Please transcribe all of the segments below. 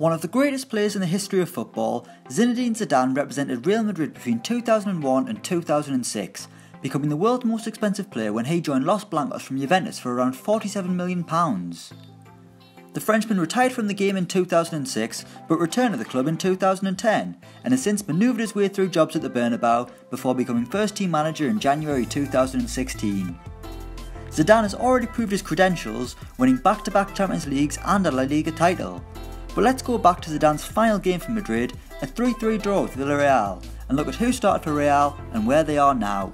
One of the greatest players in the history of football, Zinedine Zidane represented Real Madrid between 2001 and 2006, becoming the world's most expensive player when he joined Los Blancos from Juventus for around £47 million. The Frenchman retired from the game in 2006 but returned to the club in 2010 and has since manoeuvred his way through jobs at the Bernabeu before becoming first team manager in January 2016. Zidane has already proved his credentials, winning back-to-back Champions Leagues and a La Liga title. But let's go back to Zidane's final game for Madrid, a 3-3 draw with Villarreal, and look at who started for Real and where they are now.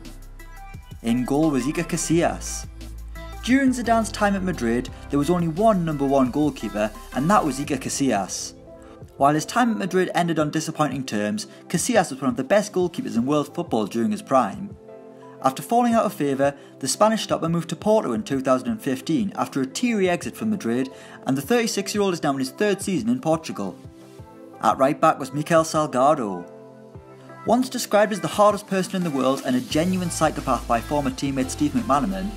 In goal was IKER CASILLAS. During Zidane's time at Madrid, there was only one number one goalkeeper, and that was IKER CASILLAS. While his time at Madrid ended on disappointing terms, Casillas was one of the best goalkeepers in world football during his prime. After falling out of favour, the Spanish stopper moved to Porto in 2015 after a teary exit from Madrid, and the 36-year-old is now in his third season in Portugal. At right back was MICHEL Salgado. Once described as the hardest person in the world and a genuine psychopath by former teammate Steve McManaman,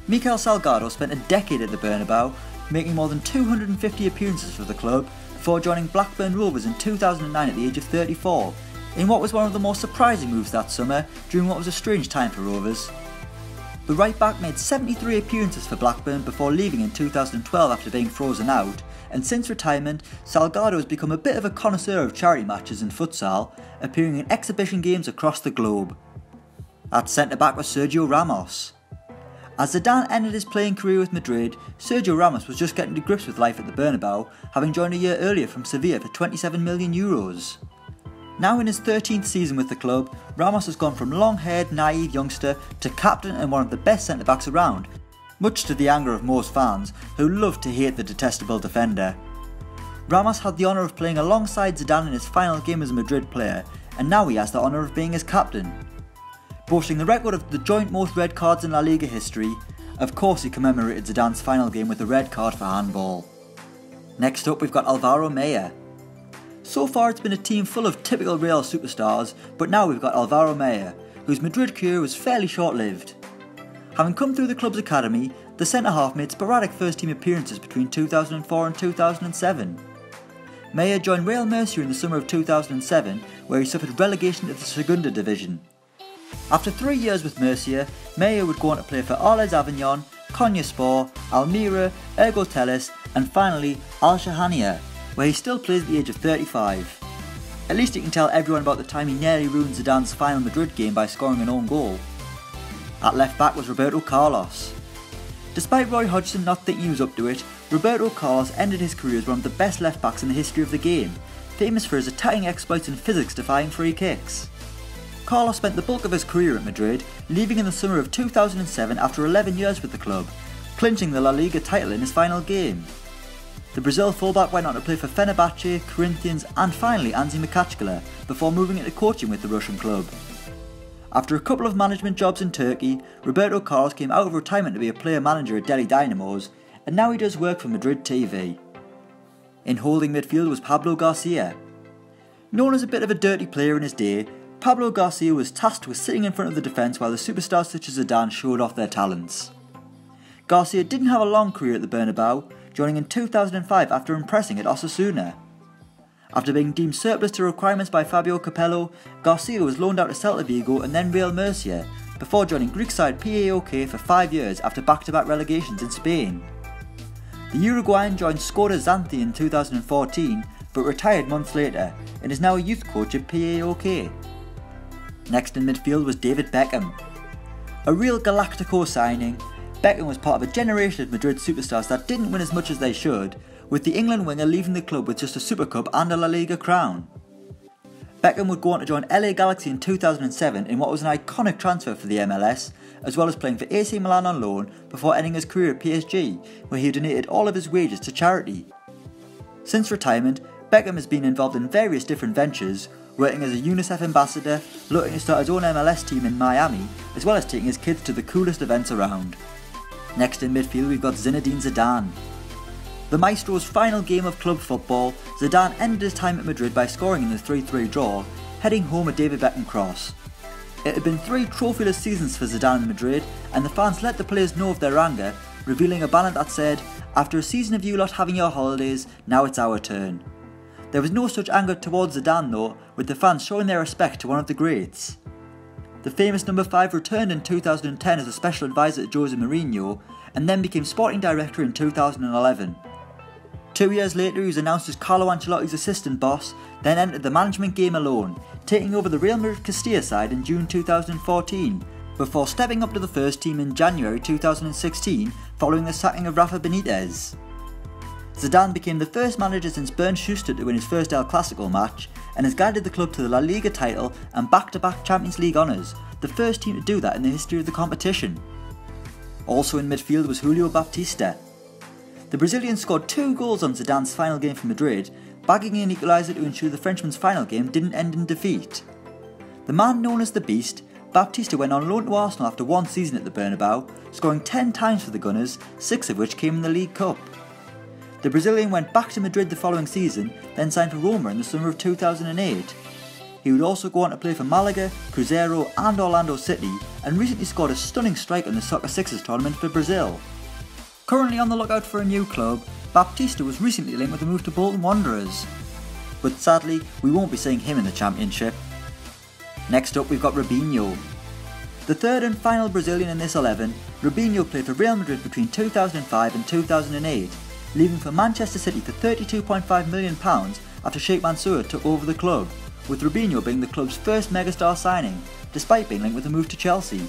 MICHEL Salgado spent a decade at the Bernabeu, making more than 250 appearances for the club before joining Blackburn Rovers in 2009 at the age of 34, in what was one of the most surprising moves that summer during what was a strange time for Rovers. The right back made 73 appearances for Blackburn before leaving in 2012 after being frozen out, and since retirement, Salgado has become a bit of a connoisseur of charity matches in futsal, appearing in exhibition games across the globe. At centre back was Sergio Ramos. As Zidane ended his playing career with Madrid, Sergio Ramos was just getting to grips with life at the Bernabeu, having joined a year earlier from Sevilla for €27 million. Now in his 13th season with the club, Ramos has gone from long-haired, naive youngster to captain and one of the best centre-backs around, much to the anger of most fans, who love to hate the detestable defender. Ramos had the honour of playing alongside Zidane in his final game as a Madrid player, and now he has the honour of being his captain. Boasting the record of the joint most red cards in La Liga history, of course he commemorated Zidane's final game with a red card for handball. Next up we've got Álvaro Meyer. So far it's been a team full of typical Real superstars, but now we've got Álvaro Meyer, whose Madrid career was fairly short-lived. Having come through the club's academy, the centre-half made sporadic first-team appearances between 2004 and 2007. Meyer joined Real Murcia in the summer of 2007, where he suffered relegation to the Segunda division. After 3 years with Murcia, Meyer would go on to play for Arles Avignon, Konyaspor, Almira, Ergo Telis, and finally Al Shahania, where he still plays at the age of 35. At least he can tell everyone about the time he nearly ruined Zidane's final Madrid game by scoring an own goal. At left back was Roberto Carlos. Despite Roy Hodgson not thinking he was up to it, Roberto Carlos ended his career as one of the best left backs in the history of the game, famous for his attacking exploits and physics-defying free kicks. Carlos spent the bulk of his career at Madrid, leaving in the summer of 2007 after 11 years with the club, clinching the La Liga title in his final game. The Brazil fullback went on to play for Fenerbahce, Corinthians and finally Anzi Makachkala before moving into coaching with the Russian club. After a couple of management jobs in Turkey, Roberto Carlos came out of retirement to be a player manager at Delhi Dynamos, and now he does work for Madrid TV. In holding midfield was Pablo Garcia. Known as a bit of a dirty player in his day, Pablo Garcia was tasked with sitting in front of the defence while the superstars such as Zidane showed off their talents. Garcia didn't have a long career at the Bernabeu, joining in 2005 after impressing at Osasuna. After being deemed surplus to requirements by Fabio Capello, Garcia was loaned out to Celta Vigo and then Real Murcia, before joining Greek side PAOK for 5 years after back-to-back relegations in Spain. The Uruguayan joined Skoda Xanthi in 2014, but retired months later, and is now a youth coach at PAOK. Next in midfield was David Beckham. A real Galactico signing, Beckham was part of a generation of Madrid superstars that didn't win as much as they should, with the England winger leaving the club with just a Super Cup and a La Liga crown. Beckham would go on to join LA Galaxy in 2007 in what was an iconic transfer for the MLS, as well as playing for AC Milan on loan before ending his career at PSG, where he donated all of his wages to charity. Since retirement, Beckham has been involved in various different ventures, working as a UNICEF ambassador, looking to start his own MLS team in Miami, as well as taking his kids to the coolest events around. Next in midfield we've got Zinedine Zidane. The Maestro's final game of club football, Zidane ended his time at Madrid by scoring in the 3-3 draw, heading home a David Beckham cross. It had been 3 trophyless seasons for Zidane in Madrid, and the fans let the players know of their anger, revealing a banner that said, "After a season of you lot having your holidays, now it's our turn." There was no such anger towards Zidane though, with the fans showing their respect to one of the greats. The famous number 5 returned in 2010 as a special advisor to Jose Mourinho, and then became sporting director in 2011. 2 years later he was announced as Carlo Ancelotti's assistant boss, then entered the management game alone, taking over the Real Madrid Castilla side in June 2014, before stepping up to the first team in January 2016 following the sacking of Rafa Benitez. Zidane became the first manager since Bernd Schuster to win his first El Clasico match, and has guided the club to the La Liga title and back-to-back Champions League honours, the first team to do that in the history of the competition. Also in midfield was Julio Baptista. The Brazilian scored 2 goals on Zidane's final game for Madrid, bagging an equaliser to ensure the Frenchman's final game didn't end in defeat. The man known as the Beast, Baptista went on loan to Arsenal after 1 season at the Bernabeu, scoring 10 times for the Gunners, 6 of which came in the League Cup. The Brazilian went back to Madrid the following season, then signed for Roma in the summer of 2008. He would also go on to play for Malaga, Cruzeiro and Orlando City, and recently scored a stunning strike in the Soccer Sixes tournament for Brazil. Currently on the lookout for a new club, Baptista was recently linked with a move to Bolton Wanderers. But sadly, we won't be seeing him in the Championship. Next up we've got Robinho. The third and final Brazilian in this 11, Robinho played for Real Madrid between 2005 and 2008, leaving for Manchester City for £32.5 million after Sheikh Mansour took over the club, with Robinho being the club's first megastar signing, despite being linked with a move to Chelsea.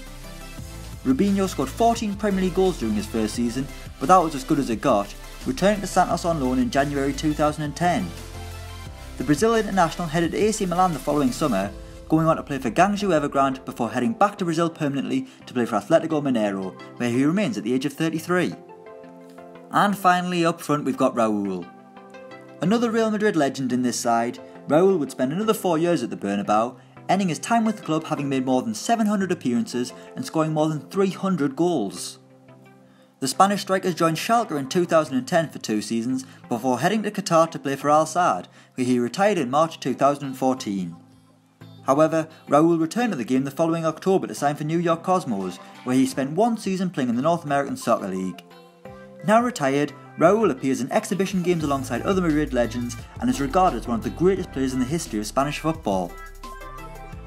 Robinho scored 14 Premier League goals during his first season, but that was as good as it got, returning to Santos on loan in January 2010. The Brazilian international headed to AC Milan the following summer, going on to play for Guangzhou Evergrande before heading back to Brazil permanently to play for Atletico Mineiro, where he remains at the age of 33. And finally up front we've got Raul. Another Real Madrid legend in this side, Raul would spend another 4 years at the Bernabeu, ending his time with the club having made more than 700 appearances and scoring more than 300 goals. The Spanish striker joined Schalke in 2010 for 2 seasons before heading to Qatar to play for Al Sadd, where he retired in March 2014. However, Raul returned to the game the following October to sign for New York Cosmos, where he spent 1 season playing in the North American Soccer League. Now retired, Raul appears in exhibition games alongside other Madrid legends and is regarded as one of the greatest players in the history of Spanish football.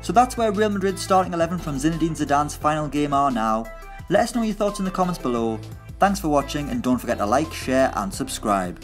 So that's where Real Madrid's starting 11 from Zinedine Zidane's final game are now. Let us know your thoughts in the comments below. Thanks for watching and don't forget to like, share and subscribe.